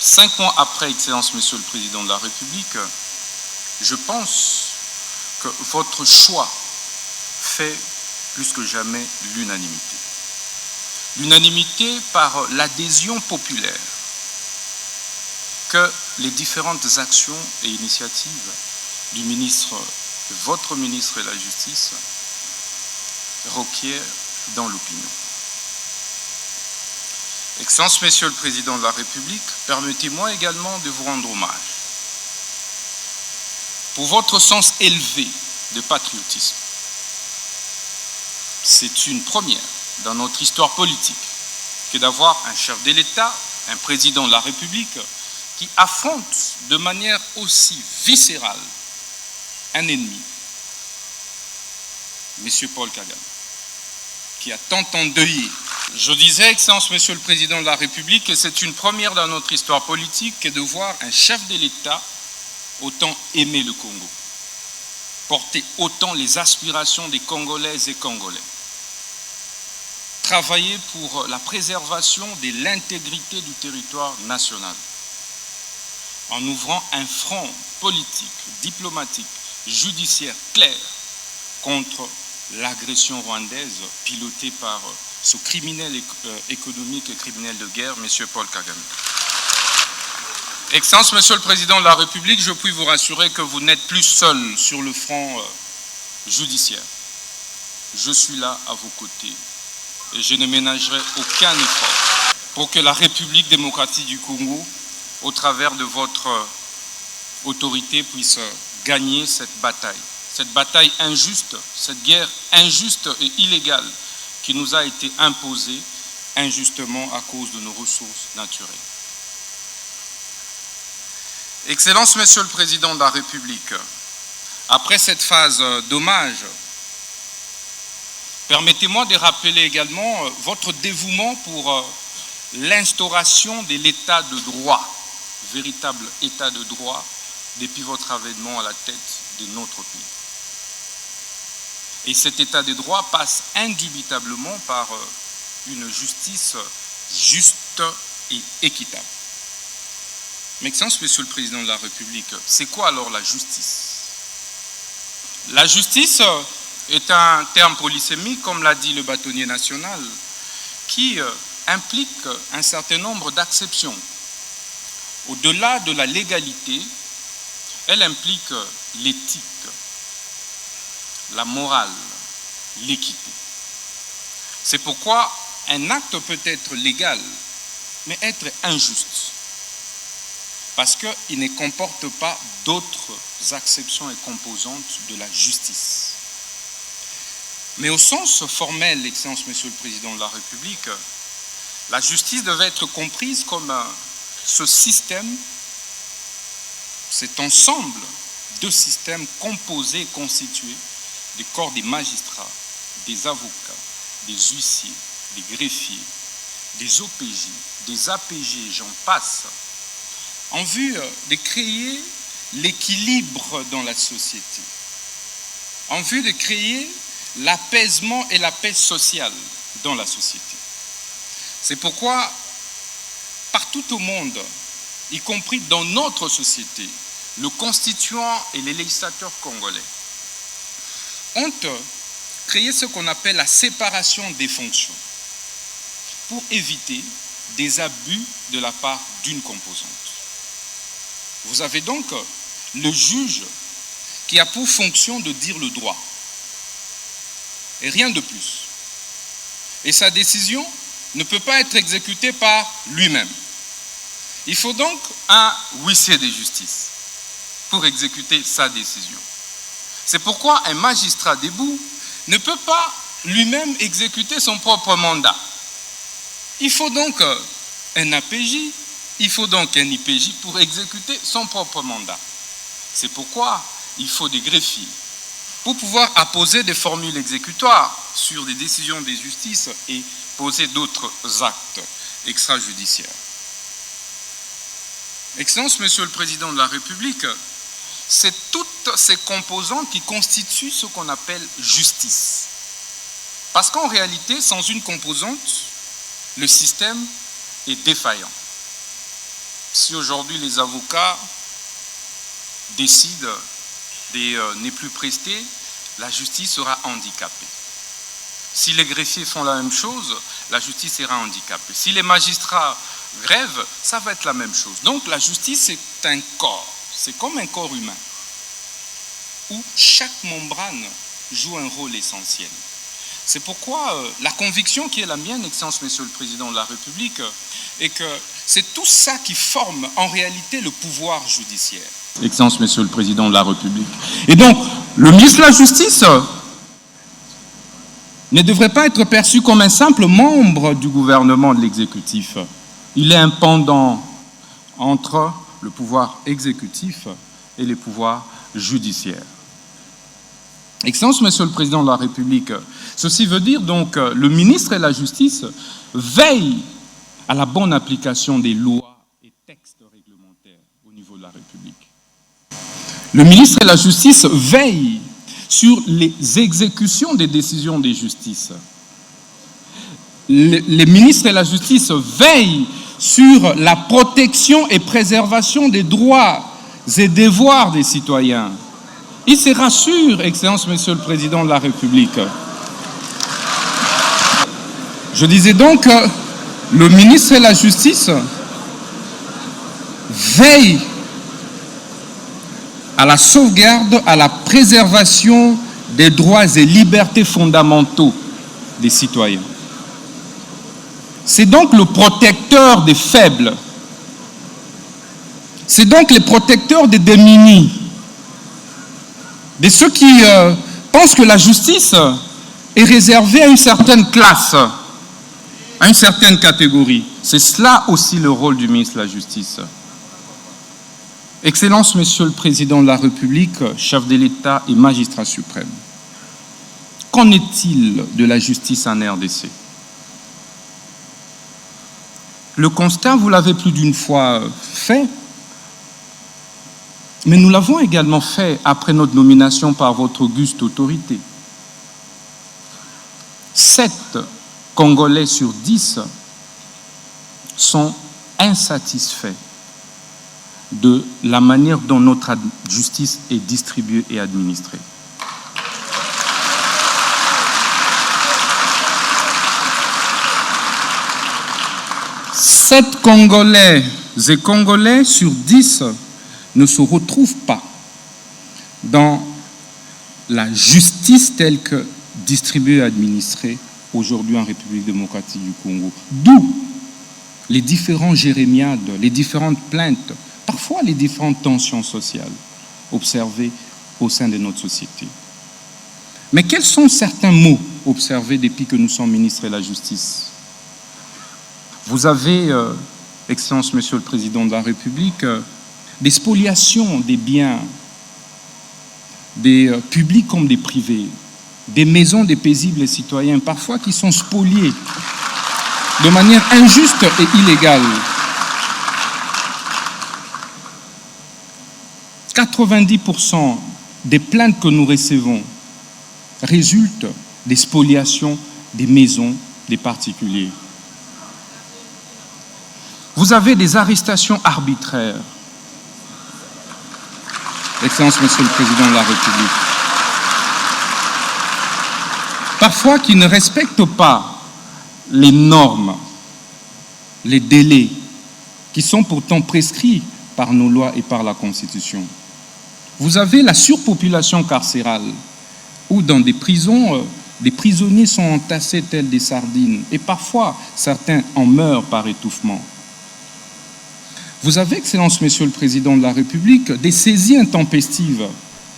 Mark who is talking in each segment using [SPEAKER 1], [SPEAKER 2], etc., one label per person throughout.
[SPEAKER 1] 5 mois après, Excellence, Monsieur le Président de la République, je pense que votre choix fait plus que jamais l'unanimité. L'unanimité par l'adhésion populaire que les différentes actions et initiatives du ministre, de votre ministre de la Justice, requièrent dans l'opinion. Excellence, Monsieur le Président de la République, permettez-moi également de vous rendre hommage pour votre sens élevé de patriotisme. C'est une première dans notre histoire politique que d'avoir un chef de l'État, un président de la République, qui affronte de manière aussi viscérale un ennemi, M. Paul Kagame, qui a tant endeuillé. Je disais, Excellence, Monsieur le Président de la République, que c'est une première dans notre histoire politique que de voir un chef de l'État autant aimer le Congo, porter autant les aspirations des Congolaises et Congolais, travailler pour la préservation de l'intégrité du territoire national, en ouvrant un front politique, diplomatique, judiciaire clair contre l'agression rwandaise pilotée par ce criminel économique et criminel de guerre, M. Paul Kagame. Excellence, Monsieur le Président de la République, je puis vous rassurer que vous n'êtes plus seul sur le front judiciaire. Je suis là à vos côtés et je ne ménagerai aucun effort pour que la République démocratique du Congo, au travers de votre autorité, puisse gagner cette bataille injuste, cette guerre injuste et illégale qui nous a été imposée injustement à cause de nos ressources naturelles. Excellence, Monsieur le Président de la République, après cette phase d'hommage, permettez-moi de rappeler également votre dévouement pour l'instauration de l'état de droit, véritable état de droit, depuis votre avènement à la tête de notre pays. Et cet état de droit passe indubitablement par une justice juste et équitable. Mais Excellence, Monsieur le Président de la République, c'est quoi alors la justice? La justice est un terme polysémique, comme l'a dit le bâtonnier national, qui implique un certain nombre d'acceptions. Au-delà de la légalité, elle implique l'éthique, la morale, l'équité. C'est pourquoi un acte peut être légal, mais être injuste, parce qu'il ne comporte pas d'autres acceptions et composantes de la justice. Mais au sens formel, Excellence, Monsieur le Président de la République, la justice devait être comprise comme ce système, cet ensemble de systèmes composés et constitués des corps des magistrats, des avocats, des huissiers, des greffiers, des OPJ, des APG, j'en passe, en vue de créer l'équilibre dans la société, en vue de créer l'apaisement et la paix sociale dans la société. C'est pourquoi, partout au monde, y compris dans notre société, le constituant et les législateurs congolais ont créé ce qu'on appelle la séparation des fonctions pour éviter des abus de la part d'une composante. Vous avez donc le juge qui a pour fonction de dire le droit et rien de plus. Et sa décision ne peut pas être exécutée par lui-même. Il faut donc un huissier de justice pour exécuter sa décision. C'est pourquoi un magistrat debout ne peut pas lui-même exécuter son propre mandat. Il faut donc un APJ, il faut donc un IPJ pour exécuter son propre mandat. C'est pourquoi il faut des greffiers pour pouvoir apposer des formules exécutoires sur des décisions des justices et poser d'autres actes extrajudiciaires. Excellence, Monsieur le Président de la République, c'est toutes ces composantes qui constituent ce qu'on appelle justice. Parce qu'en réalité, sans une composante, le système est défaillant. si aujourd'hui les avocats décident de ne plus prester, la justice sera handicapée. Si les greffiers font la même chose, la justice sera handicapée. Si les magistrats grèvent, ça va être la même chose. Donc la justice est un corps, c'est comme un corps humain, où chaque membrane joue un rôle essentiel. C'est pourquoi la conviction qui est la mienne, Excellence Monsieur le Président de la République, est que c'est tout ça qui forme en réalité le pouvoir judiciaire. Excellence Monsieur le Président de la République. Et donc, le ministre de la Justice ne devrait pas être perçu comme un simple membre du gouvernement de l'exécutif. Il est un pendant entre le pouvoir exécutif et les pouvoirs judiciaires. Excellence Monsieur le Président de la République, ceci veut dire donc que le ministre de la Justice veille à la bonne application des lois et textes réglementaires au niveau de la République. Le ministre de la Justice veille sur les exécutions des décisions des justices. Les ministres de la Justice veillent sur la protection et préservation des droits et devoirs des citoyens. Il se rassure, Excellence Monsieur le Président de la République. Je disais donc que le ministre de la Justice veille à la sauvegarde, à la préservation des droits et libertés fondamentaux des citoyens. C'est donc le protecteur des faibles. C'est donc le protecteur des démunis. De ceux qui pensent que la justice est réservée à une certaine classe, à une certaine catégorie. C'est cela aussi le rôle du ministre de la Justice. Excellence, Monsieur le Président de la République, chef de l'État et magistrat suprême, qu'en est-il de la justice en RDC? Le constat, vous l'avez plus d'une fois fait, mais nous l'avons également fait après notre nomination par votre auguste autorité. 7 Congolais sur 10 sont insatisfaits de la manière dont notre justice est distribuée et administrée. Sept Congolais et Congolais sur 10 ne se retrouvent pas dans la justice telle que distribuée et administrée aujourd'hui en République démocratique du Congo. D'où les différents jérémiades, les différentes plaintes, parfois les différentes tensions sociales observées au sein de notre société. Mais quels sont certains mots observés depuis que nous sommes ministres de la Justice? Vous avez, Excellence Monsieur le Président de la République, des spoliations des biens, des publics comme des privés, des maisons des paisibles citoyens, parfois qui sont spoliées de manière injuste et illégale. 90% des plaintes que nous recevons résultent des spoliations des maisons des particuliers. Vous avez des arrestations arbitraires. Excellence, Monsieur le Président de la République. Parfois qui ne respectent pas les normes, les délais, qui sont pourtant prescrits par nos lois et par la Constitution. Vous avez la surpopulation carcérale, où dans des prisons, des prisonniers sont entassés tels des sardines, et parfois certains en meurent par étouffement. Vous avez, Excellence, Monsieur le Président de la République, des saisies intempestives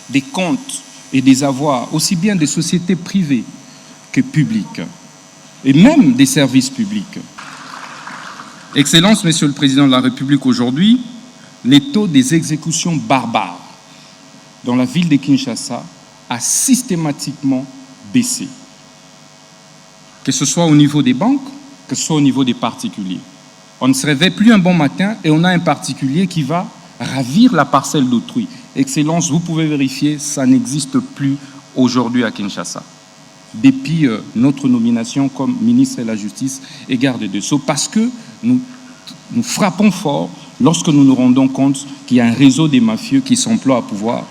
[SPEAKER 1] des comptes et des avoirs, aussi bien des sociétés privées que publiques, et même des services publics. Excellence, Monsieur le Président de la République, aujourd'hui, les taux des exécutions barbares dans la ville de Kinshasa a systématiquement baissé. Que ce soit au niveau des banques, que ce soit au niveau des particuliers. On ne se réveille plus un bon matin et on a un particulier qui va ravir la parcelle d'autrui. Excellence, vous pouvez vérifier, ça n'existe plus aujourd'hui à Kinshasa. Depuis notre nomination comme ministre de la Justice et garde des Sceaux, parce que nous frappons fort lorsque nous nous rendons compte qu'il y a un réseau des mafieux qui s'emploient à pouvoir